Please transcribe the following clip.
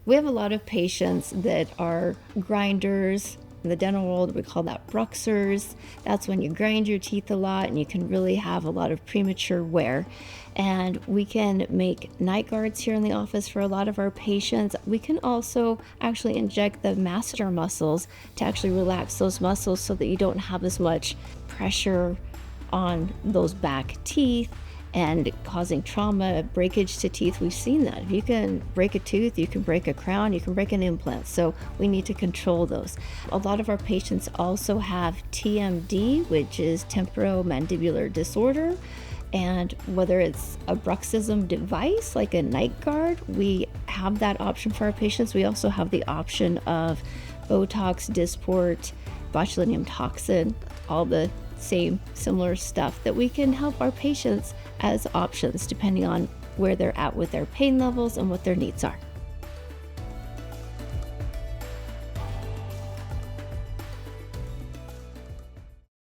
We have a lot of patients that are grinders. In the dental world, we call that bruxers. That's when you grind your teeth a lot and you can really have a lot of premature wear. And we can make night guards here in the office for a lot of our patients. We can also actually inject the masseter muscles to actually relax those muscles so that you don't have as much pressure on those back teeth and causing trauma, breakage to teeth. We've seen that. If you can break a tooth, you can break a crown, you can break an implant. So we need to control those. A lot of our patients also have TMD, which is temporomandibular disorder. And whether it's a Bruxism device, like a night guard, we have that option for our patients. We also have the option of Botox, Dysport, botulinum toxin, all the same similar stuff that we can help our patients as options depending on where they're at with their pain levels and what their needs are.